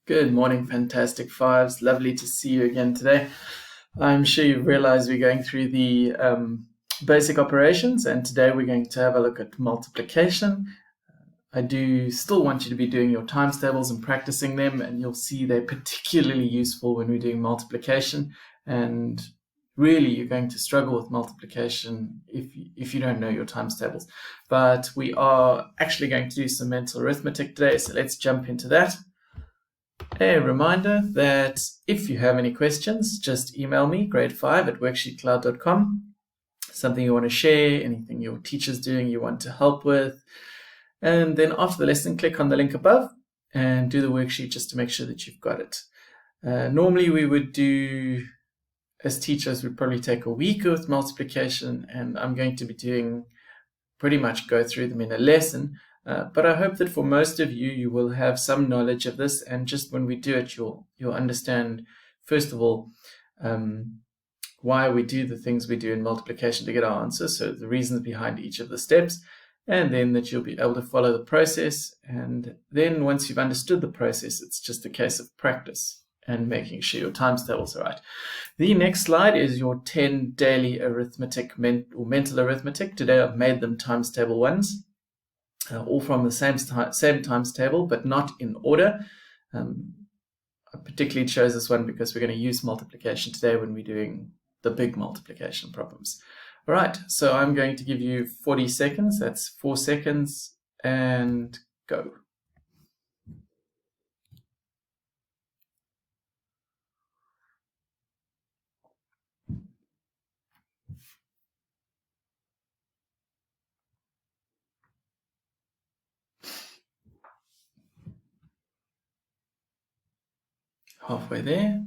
Good morning, Fantastic Fives. Lovely to see you again today. I'm sure you've realized we're going through the basic operations, and today we're going to have a look at multiplication. I do still want you to be doing your times tables and practicing them, and you'll see they're particularly useful when we're doing multiplication. And really, you're going to struggle with multiplication if you don't know your times tables. But we are actually going to do some mental arithmetic today, so let's jump into that. A reminder that if you have any questions, just email me, grade5@worksheetcloud.com. Something you want to share, anything your teacher's doing you want to help with. And then after the lesson, click on the link above and do the worksheet just to make sure that you've got it. Normally we would do, as teachers, we'd probably take a week with multiplication, and I'm going to be doing pretty much go through them in a lesson. But I hope that for most of you, you will have some knowledge of this, and just when we do it, you'll understand, first of all, why we do the things we do in multiplication to get our answer, so the reasons behind each of the steps, and then that you'll be able to follow the process. And then once you've understood the process, it's just a case of practice and making sure your times tables are right. The next slide is your 10 daily arithmetic or mental arithmetic. Today I've made them times table ones. All from the same times table, but not in order. I particularly chose this one because we're going to use multiplication today when we're doing the big multiplication problems. All right, so I'm going to give you 40 seconds. That's 4 seconds, and go. Halfway there.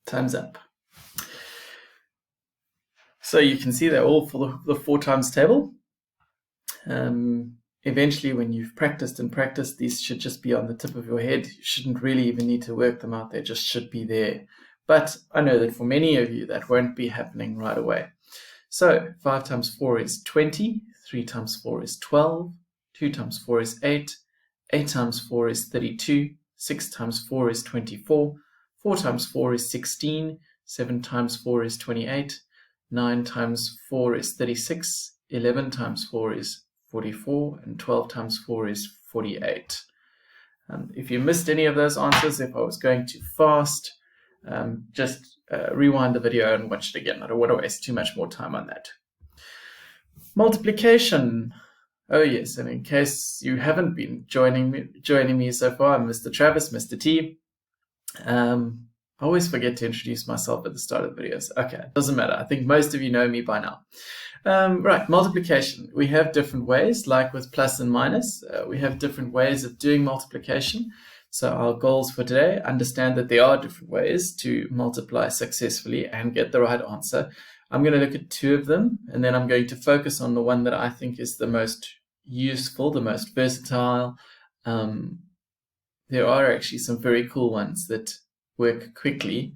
Time's up. So you can see they're all for the 4 times table. Eventually, when you've practiced and practiced, these should just be on the tip of your head. You shouldn't really even need to work them out. They just should be there. But I know that for many of you, that won't be happening right away. So 5 times 4 is 20, 3 times 4 is 12, 2 times 4 is 8, 8 times 4 is 32, 6 times 4 is 24, 4 times 4 is 16, 7 times 4 is 28, 9 times 4 is 36, 11 times 4 is 44, and 12 times 4 is 48. If you missed any of those answers, if I was going too fast, just rewind the video and watch it again. I don't want to waste too much more time on that. Multiplication. Oh yes, and in case you haven't been joining me so far, I'm Mr. Travis, Mr. T. I always forget to introduce myself at the start of the videos. Okay, doesn't matter. I think most of you know me by now. Right, multiplication. We have different ways, like with plus and minus. We have different ways of doing multiplication. So our goals for today, understand that there are different ways to multiply successfully and get the right answer. I'm going to look at 2 of them, and then I'm going to focus on the one that I think is the most useful, the most versatile. There are actually some very cool ones that work quickly,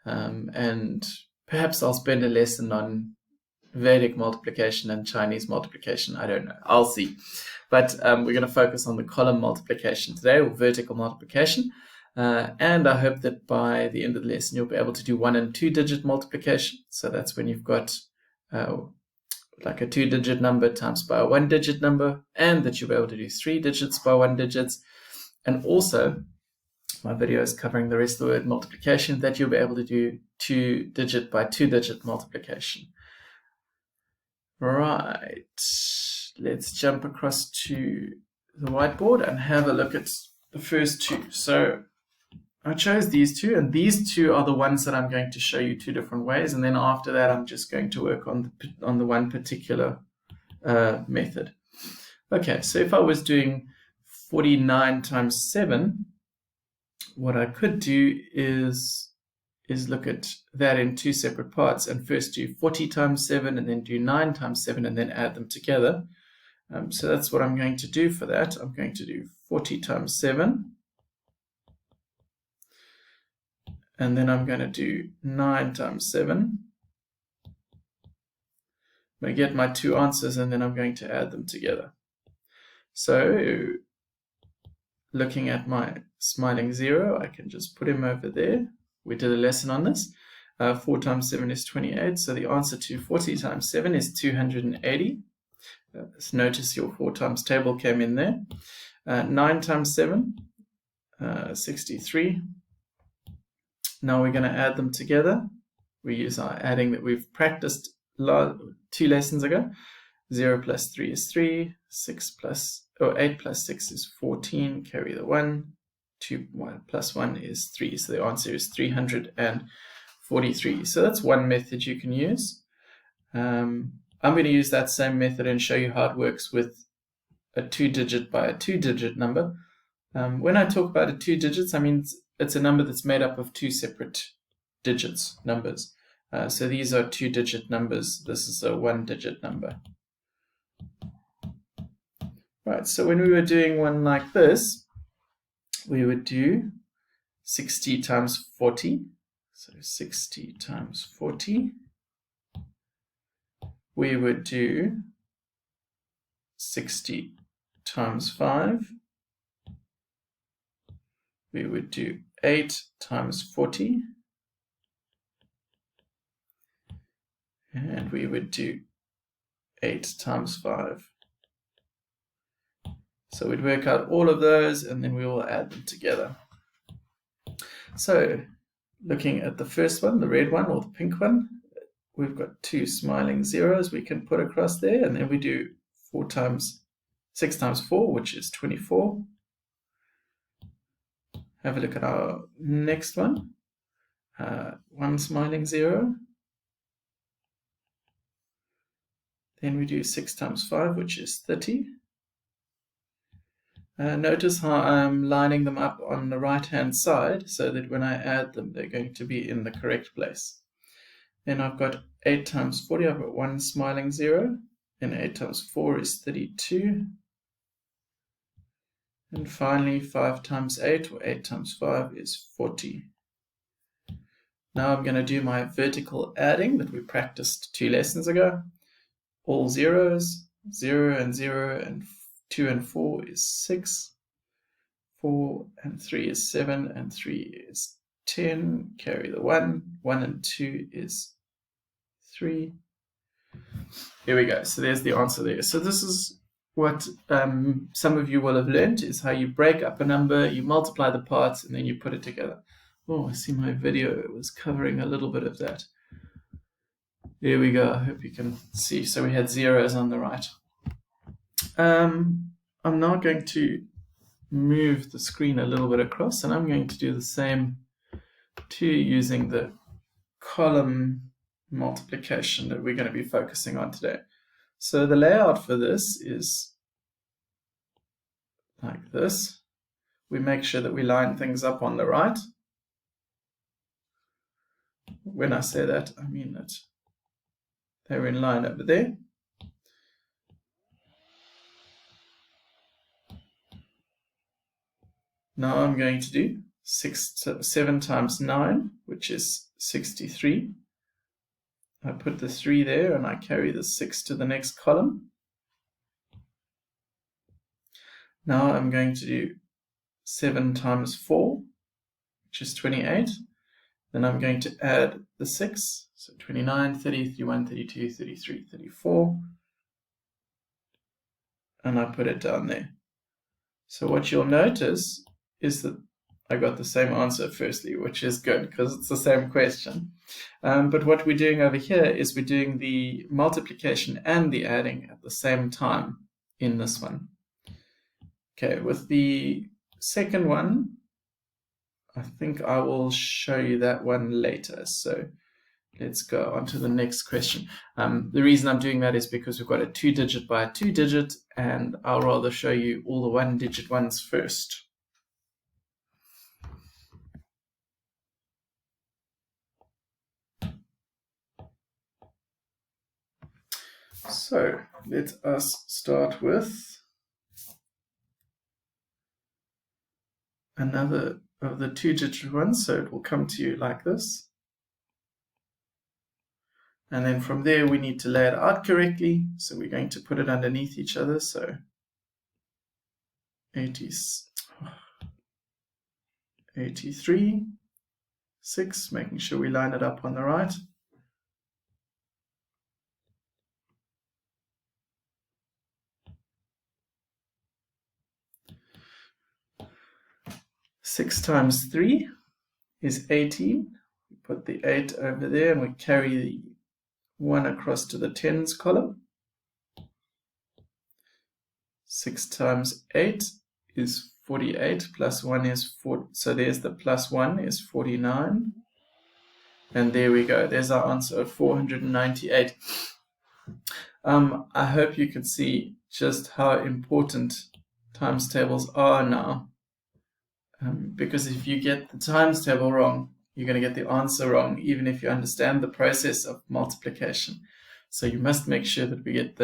and perhaps I'll spend a lesson on Vedic multiplication and Chinese multiplication. I don't know. I'll see. But we're going to focus on the column multiplication today, or vertical multiplication. And I hope that by the end of the lesson, you'll be able to do 1- and 2-digit multiplication. So that's when you've got like a 2-digit number times by a 1-digit number, and that you'll be able to do 3 digits by 1 digits. And also, my video is covering the rest of the word multiplication, that you'll be able to do 2-digit by 2-digit multiplication. Right, let's jump across to the whiteboard and have a look at the first 2. So I chose these 2, and these 2 are the ones that I'm going to show you 2 different ways, and then after that I'm just going to work on the one particular method. Okay, so if I was doing 49 times 7, what I could do is look at that in 2 separate parts, and first do 40 times 7 and then do 9 times 7 and then add them together. So that's what I'm going to do for that. I'm going to do 40 times 7. And then I'm going to do 9 times 7. I'm going to get my two answers, and then I'm going to add them together. So looking at my smiling 0, I can just put him over there. We did a lesson on this. 4 times 7 is 28. So the answer to 40 times 7 is 280. Notice your 4 times table came in there. 9 times 7, 63. Now we're going to add them together. We use our adding that we've practiced 2 lessons ago. 0 plus 3 is 3. 8 plus 6 is 14. Carry the 1. 2 plus 1 is 3. So the answer is 343. So that's one method you can use. I'm going to use that same method and show you how it works with a 2-digit by a 2-digit number. When I talk about a 2 digits, I mean it's a number that's made up of 2 separate numbers. So these are 2-digit numbers. This is a 1-digit number. Right, so when we were doing one like this, we would do 60 times 40. So 60 times 40. We would do 60 times 5. We would do 8 times 40. And we would do 8 times 5. So we'd work out all of those, and then we will add them together. So looking at the first one, the red one or the pink one, we've got 2 smiling zeros we can put across there, and then we do 6 times 4, which is 24. Have a look at our next one. 1 smiling 0. Then we do 6 times 5, which is 30. Notice how I'm lining them up on the right-hand side so that when I add them, they're going to be in the correct place. Then I've got 8 times 40. I've got 1 smiling 0. Then 8 times 4 is 32. And finally, 5 times 8, or 8 times 5, is 40. Now I'm going to do my vertical adding that we practiced 2 lessons ago. All zeros, 0 and 0, and 2 and 4 is 6. 4 and 3 is 7, and 3 is 10. Carry the 1. 1 and 2 is 3. Here we go. So there's the answer there. So this is what some of you will have learned, is how you break up a number, you multiply the parts, and then you put it together. Oh, I see my video was covering a little bit of that. There we go. I hope you can see. So we had zeros on the right. I'm now going to move the screen a little bit across, and I'm going to do the same too using the column multiplication that we're going to be focusing on today. So the layout for this is like this. We make sure that we line things up on the right. When I say that, I mean that they're in line over there. Now I'm going to do 7 times 9, which is 63. I put the 3 there, and I carry the 6 to the next column. Now I'm going to do 7 times 4, which is 28. Then I'm going to add the 6, so 29, 30, 31, 32, 33, 34. And I put it down there. So what you'll notice is that I got the same answer firstly, which is good because it's the same question. But what we're doing over here is we're doing the multiplication and the adding at the same time in this one. Okay, with the second one, I think I will show you that one later. So let's go on to the next question. The reason I'm doing that is because we've got a 2-digit by a 2-digit, and I'll rather show you all the 1-digit ones first. So let us start with another of the 2-digit ones. So it will come to you like this. And then from there, we need to lay it out correctly. So we're going to put it underneath each other. So 83, 6, making sure we line it up on the right. 6 times 3 is 18. We put the 8 over there and we carry the 1 across to the tens column. 6 times 8 is 48, plus 1 is 4. So there's the plus 1 is 49. And there we go. There's our answer of 498. I hope you can see just how important times tables are now. Because if you get the times table wrong, you're going to get the answer wrong, even if you understand the process of multiplication. So you must make sure that we get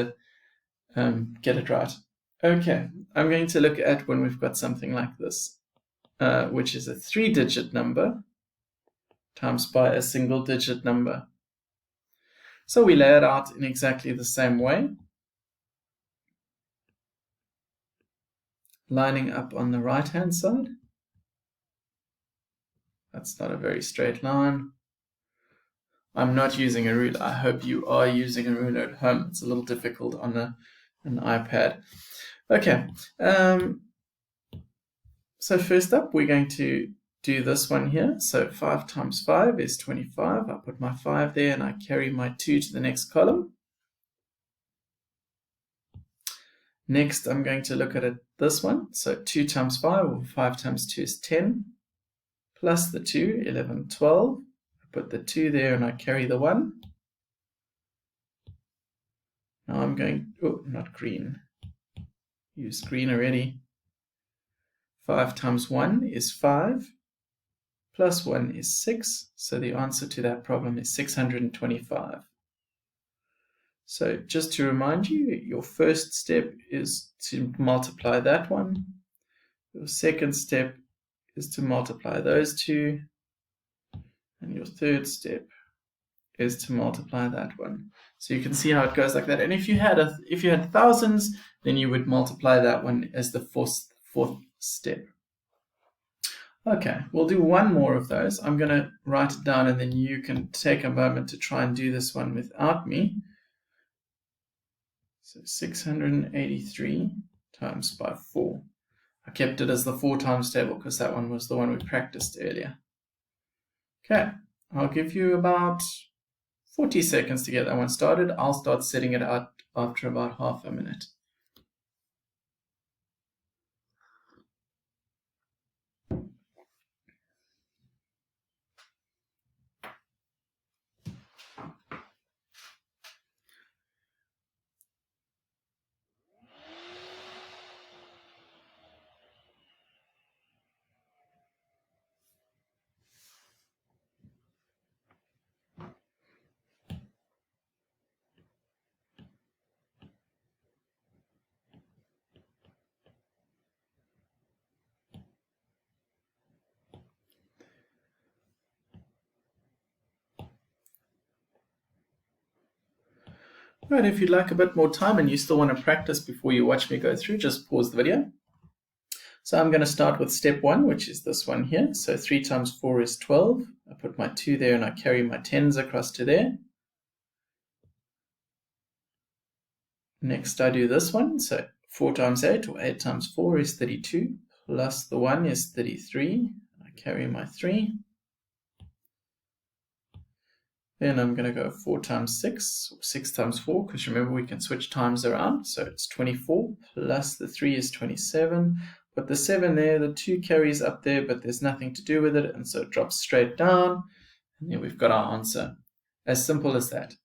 it right. Okay, I'm going to look at when we've got something like this, which is a 3-digit number times by a single-digit number. So we lay it out in exactly the same way, lining up on the right-hand side. That's not a very straight line. I'm not using a ruler. I hope you are using a ruler at home. It's a little difficult on an iPad. Okay, so first up, we're going to do this one here. So 5 times 5 is 25. I put my 5 there and I carry my 2 to the next column. Next, I'm going to look at this one. So 2 times 5, or 5 times 2 is 10. Plus the 2, 11, 12. I put the 2 there and I carry the 1. Now I'm going, oh, not green. Used green already. 5 times 1 is 5. Plus 1 is 6. So the answer to that problem is 625. So just to remind you, your first step is to multiply that one. Your second step is to multiply those two, and your third step is to multiply that one. So you can see how it goes like that. And if you had thousands, then you would multiply that one as the fourth step. Okay, we'll do one more of those. I'm going to write it down, and then you can take a moment to try and do this one without me. So 683 times by 4. I kept it as the 4 times table because that one was the one we practiced earlier. Okay, I'll give you about 40 seconds to get that one started. I'll start setting it out after about half a minute. Right, if you'd like a bit more time and you still want to practice before you watch me go through, just pause the video. So I'm going to start with step 1, which is this one here. So 3 times 4 is 12. I put my 2 there and I carry my 10s across to there. Next I do this one. So 4 times 8, or 8 times 4 is 32. Plus the 1 is 33. I carry my 3. Then I'm going to go 4 times 6, or 6 times 4, because remember we can switch times around. So it's 24, plus the 3 is 27. Put the 7 there, the 2 carries up there, but there's nothing to do with it, and so it drops straight down. And then we've got our answer. As simple as that.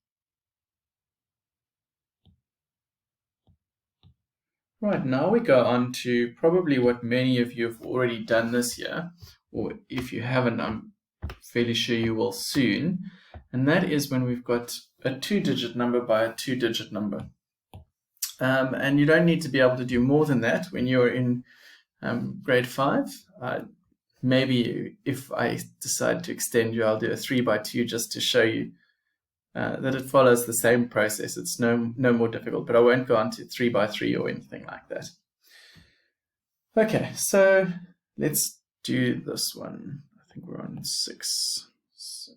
Right, now we go on to probably what many of you have already done this year, or if you haven't, I'm fairly sure you will soon. and that is when we've got a 2-digit number by a 2-digit number. And you don't need to be able to do more than that when you're in grade 5. Maybe if I decide to extend you, I'll do a 3 by 2 just to show you that it follows the same process. It's no more difficult, but I won't go on to 3 by 3 or anything like that. Okay, so let's do this one. I think we're on 6. So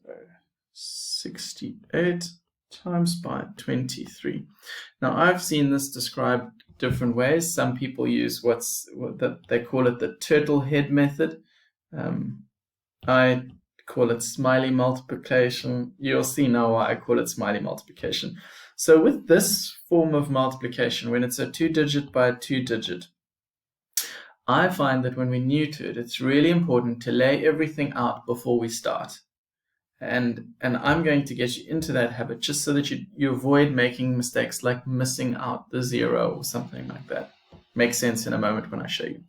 68 times by 23. Now I've seen this described different ways. Some people use they call it the turtle head method. I call it smiley multiplication. You'll see now why I call it smiley multiplication. So with this form of multiplication, when it's a 2-digit by a 2-digit, I find that when we're new to it, it's really important to lay everything out before we start. And I'm going to get you into that habit just so that you avoid making mistakes like missing out the 0 or something like that. Makes sense in a moment when I show you.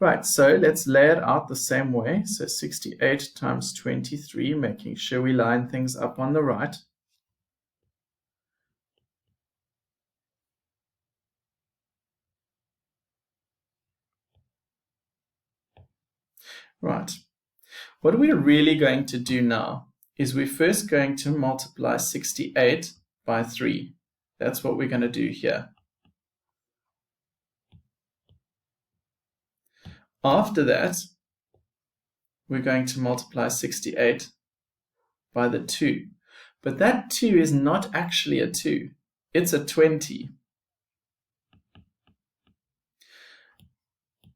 Right, so let's lay it out the same way. So 68 times 23, making sure we line things up on the right. Right, what we're really going to do now is we're first going to multiply 68 by 3. That's what we're going to do here. After that, we're going to multiply 68 by the 2. But that 2 is not actually a 2. It's a 20.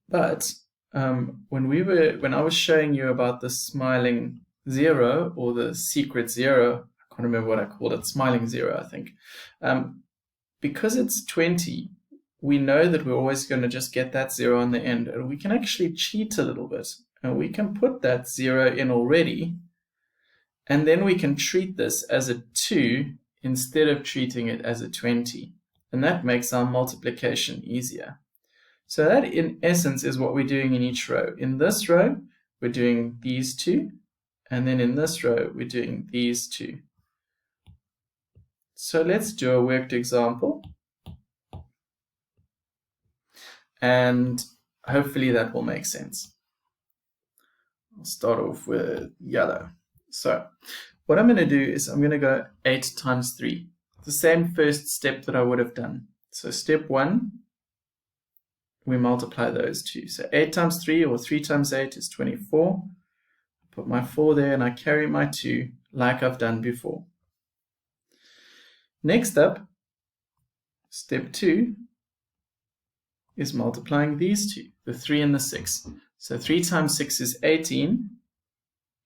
But when I was showing you about the smiling 0 or the secret 0, I can't remember what I called it, smiling 0, I think. Because it's 20, we know that we're always going to just get that 0 on the end, and we can actually cheat a little bit, and we can put that 0 in already, and then we can treat this as a 2 instead of treating it as a 20, and that makes our multiplication easier. So that in essence is what we're doing in each row. In this row, we're doing these 2, and then in this row, we're doing these 2. So let's do a worked example. And hopefully that will make sense. I'll start off with yellow. So what I'm going to do is I'm going to go 8 times 3. The same first step that I would have done. So step 1, we multiply those two. So 8 times 3 or 3 times 8 is 24. Put my 4 there and I carry my 2 like I've done before. Next up, step 2 is multiplying these two, the 3 and the 6. So 3 times 6 is 18,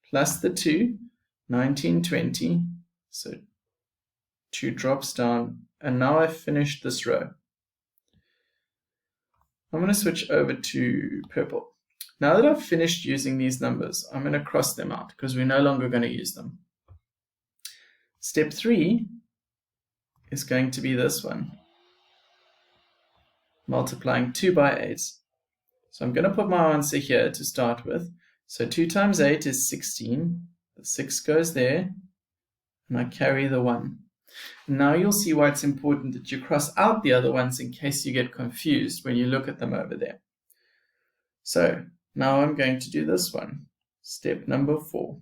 plus the 2, 19, 20. So 2 drops down, and now I've finished this row. I'm going to switch over to purple. Now that I've finished using these numbers, I'm going to cross them out because we're no longer going to use them. Step 3 is going to be this one, multiplying 2 by 8. So I'm going to put my answer here to start with. So 2 times 8 is 16. The 6 goes there, and I carry the 1. Now you'll see why it's important that you cross out the other ones in case you get confused when you look at them over there. So now I'm going to do this one, step number 4.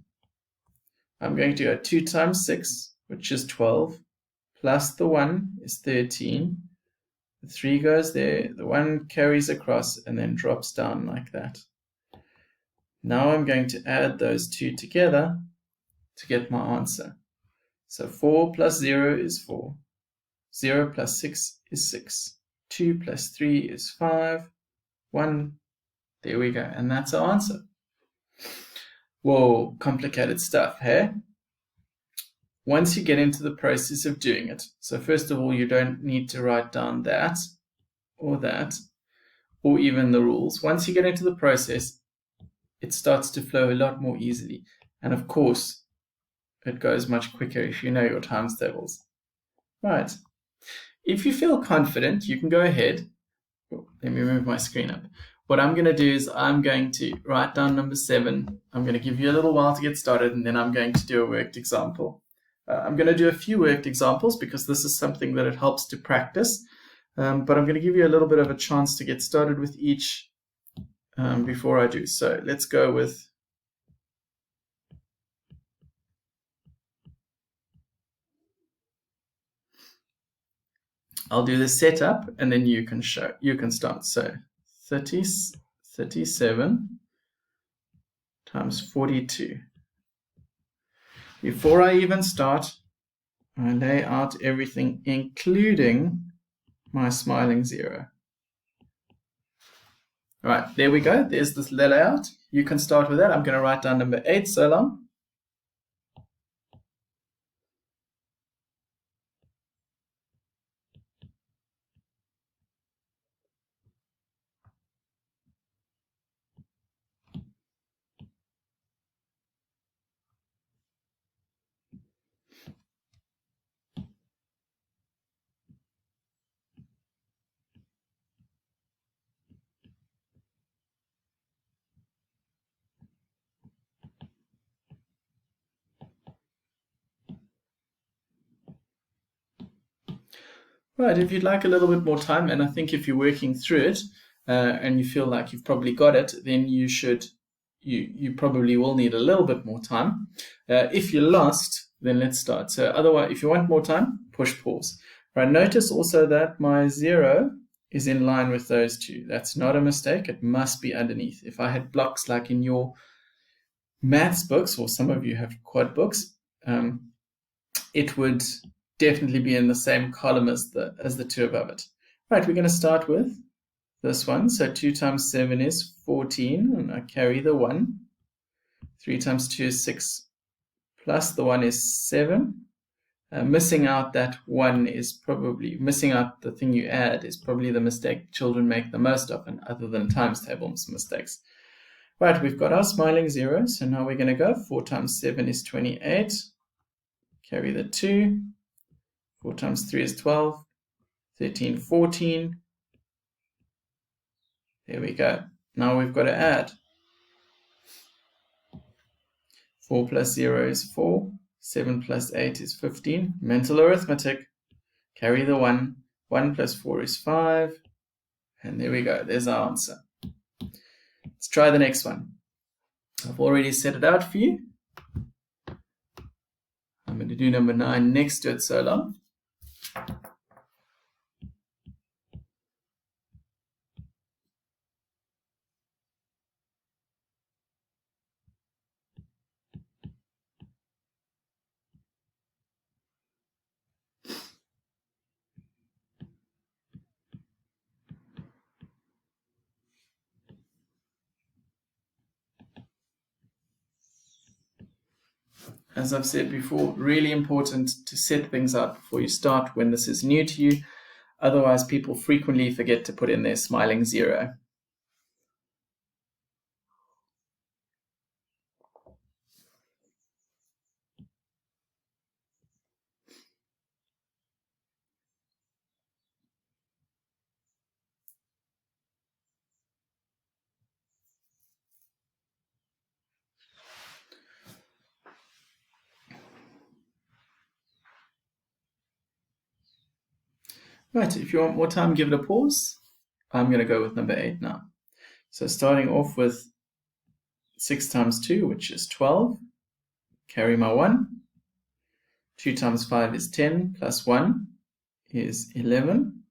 I'm going to go 2 times 6, which is 12, plus the 1 is 13. The 3 goes there, the 1 carries across and then drops down like that. Now I'm going to add those two together to get my answer. So 4 plus 0 is 4. 0 plus 6 is 6. 2 plus 3 is 5. 1, there we go. And that's our answer. Whoa, complicated stuff, hey? Once you get into the process of doing it, so first of all, you don't need to write down that, or even the rules. Once you get into the process, it starts to flow a lot more easily. And of course, it goes much quicker if you know your times tables. Right. If you feel confident, you can go ahead. Let me move my screen up. What I'm going to do is I'm going to write down number 7. I'm going to give you a little while to get started, and then I'm going to do a worked example. I'm going to do a few worked examples because this is something that it helps to practice. But I'm going to give you a little bit of a chance to get started with each before I do. So let's go with I'll do the setup and then you can start. So 37 times 42. Before I even start, I lay out everything, including my smiling zero. All right, there we go. There's this layout. You can start with that. I'm going to write down number 8 so long. Right, if you'd like a little bit more time, and I think if you're working through it and you feel like you've probably got it, then you probably will need a little bit more time. If you're lost, then let's start. So otherwise, if you want more time, push pause. Right, notice also that my 0 is in line with those two. That's not a mistake. It must be underneath. If I had blocks like in your maths books, or some of you have quad books, it would definitely be in the same column as the two above it. Right, we're going to start with this one. So 2 times 7 is 14, and I carry the 1. 3 times 2 is 6, plus the 1 is 7. Missing out that 1 is probably, missing out the thing you add is probably the mistake children make the most often, other than times table mistakes. Right, we've got our smiling 0, so now we're going to go 4 times 7 is 28. Carry the 2. 4 times 3 is 12, 13, 14. There we go. Now we've got to add. 4 plus 0 is 4. 7 plus 8 is 15. Mental arithmetic. Carry the 1. 1 plus 4 is 5. And there we go. There's our answer. Let's try the next one. I've already set it out for you. I'm going to do number 9 next to it so long. As I've said before, really important to set things out before you start when this is new to you. Otherwise, people frequently forget to put in their smiling 0. Right, if you want more time, give it a pause. I'm going to go with number 8 now. So starting off with 6 times 2, which is 12. Carry my 1. 2 times 5 is 10, plus 1 is 11.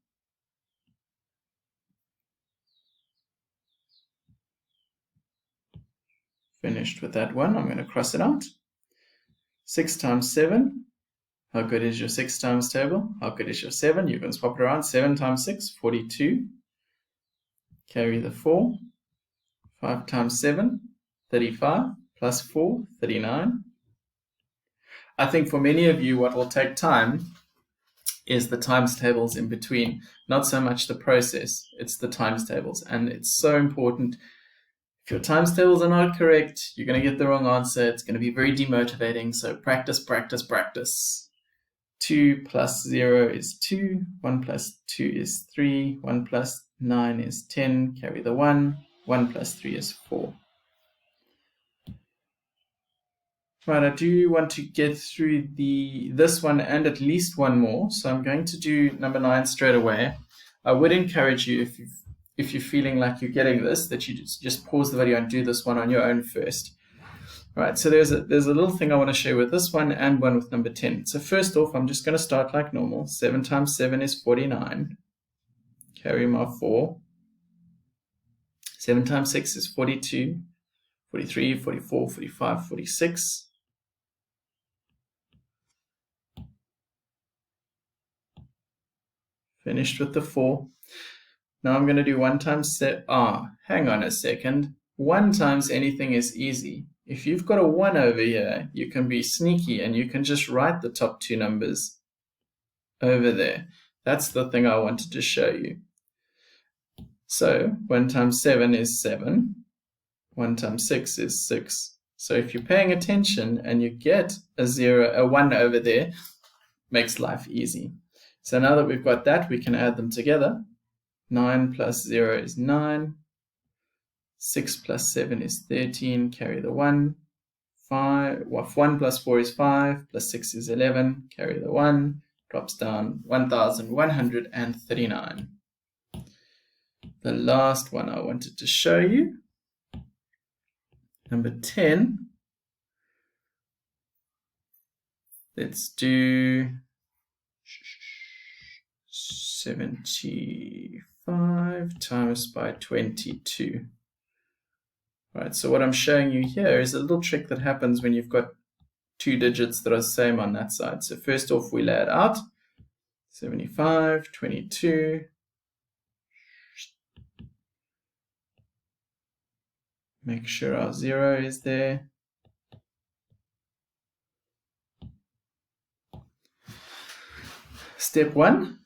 Finished with that one. I'm going to cross it out. 6 times 7. How good is your 6 times table? How good is your 7? You can swap it around. 7 times 6, 42. Carry the 4. 5 times 7, 35. Plus 4, 39. I think for many of you, what will take time is the times tables in between. Not so much the process, it's the times tables. And it's so important. If your times tables are not correct, you're going to get the wrong answer. It's going to be very demotivating. So practice, practice, practice. 2 plus 0 is 2. 1 plus 2 is 3. 1 plus 9 is 10. Carry the 1. 1 plus 3 is 4. Right, I do want to get through this one and at least one more, so I'm going to do number 9 straight away. I would encourage you, if you're feeling like you're getting this, that you just pause the video and do this one on your own first. All right, so there's a little thing I want to share with this one and one with number 10. So first off, I'm just going to start like normal. 7 times 7 is 49. Carry my 4. 7 times 6 is 42. 43, 44, 45, 46. Finished with the 4. Now I'm going to do 1 times hang on a second. 1 times anything is easy. If you've got a 1 over here, you can be sneaky and you can just write the top 2 numbers over there. That's the thing I wanted to show you. So 1 times 7 is 7. 1 times 6 is 6. So if you're paying attention and you get a 1 over there, makes life easy. So now that we've got that, we can add them together. 9 plus 0 is 9. 6 plus 7 is 13. Carry the 1. 1 plus 4 is 5. Plus 6 is 11. Carry the 1. Drops down 1,139. The last one I wanted to show you. Number 10. Let's do 75 times by 22. All right, so what I'm showing you here is a little trick that happens when you've got 2 digits that are the same on that side. So first off, we lay it out. 75, 22. Make sure our 0 is there. Step 1,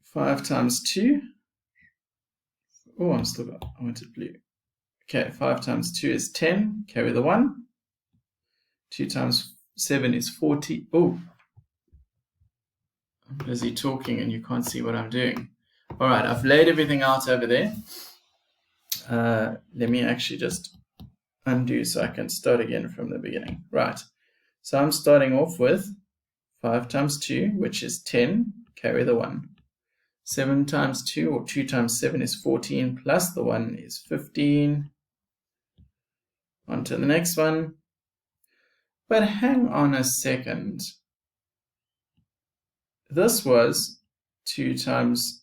5 times 2. Oh, I wanted blue. Okay, 5 times 2 is 10. Carry the 1. 2 times 7 is 40. Oh, I'm busy talking and you can't see what I'm doing. All right, I've laid everything out over there. Let me actually just undo so I can start again from the beginning. Right, so I'm starting off with 5 times 2, which is 10, carry the 1. 7 times 2, or 2 times 7 is 14, plus the 1 is 15. On to the next one. But hang on a second. This was 2 times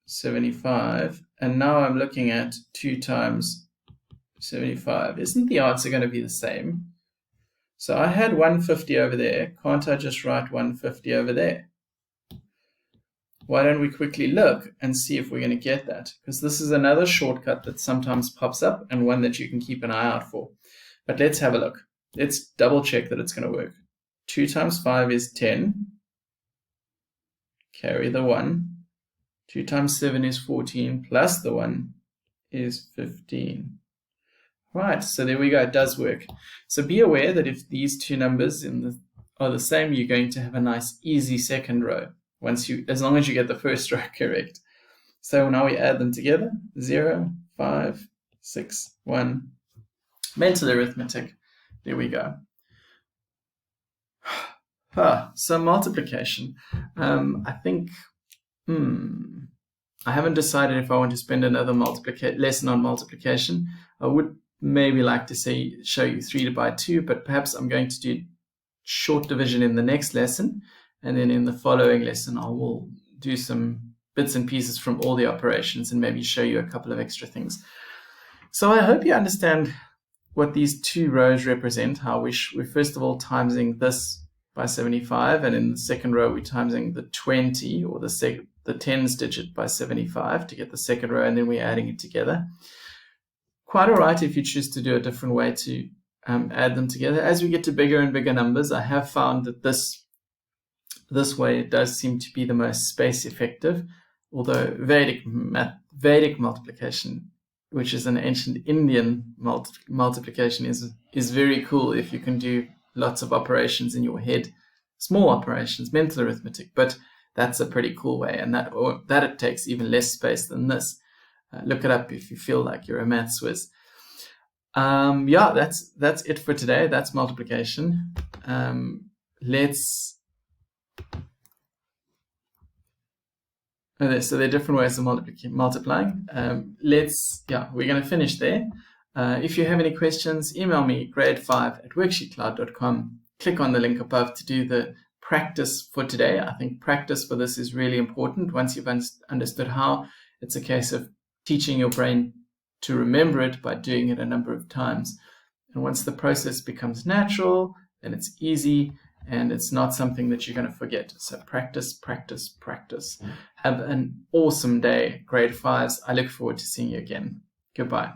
75, and now I'm looking at 2 times 75. Isn't the answer going to be the same? So I had 150 over there. Can't I just write 150 over there? Why don't we quickly look and see if we're going to get that? Because this is another shortcut that sometimes pops up and one that you can keep an eye out for. But let's have a look. Let's double check that it's going to work. 2 times 5 is 10. Carry the 1. 2 times 7 is 14, plus the 1 is 15. Right, so there we go, it does work. So be aware that if these two numbers are the same, you're going to have a nice easy second row, as long as you get the first row correct. So now we add them together, 0, 5, 6, 1. Mental arithmetic, there we go. So multiplication, I think, I haven't decided if I want to spend another lesson on multiplication. I would maybe like to show you 3 by 2, but perhaps I'm going to do short division in the next lesson, and then in the following lesson I will do some bits and pieces from all the operations and maybe show you a couple of extra things. So I hope you understand what these 2 rows represent, how we're first of all timesing this by 75, and in the second row we're timesing the 20 or the tens digit by 75 to get the second row, and then we're adding it together. Quite all right if you choose to do a different way to add them together. As we get to bigger and bigger numbers, I have found that this way it does seem to be the most space effective, although Vedic multiplication, which is an ancient Indian multiplication, is very cool if you can do lots of operations in your head, small operations, mental arithmetic, but that's a pretty cool way, and that it takes even less space than this. Look it up if you feel like you're a maths whiz. Yeah, that's it for today. That's multiplication. So there are different ways of multiplying. We're going to finish there. If you have any questions, email me grade5@worksheetcloud.com. Click on the link above to do the practice for today. I think practice for this is really important. Once you've understood how, it's a case of teaching your brain to remember it by doing it a number of times. And once the process becomes natural, then it's easy and it's not something that you're going to forget. So practice, practice, practice. Have an awesome day, grade 5s. I look forward to seeing you again. Goodbye.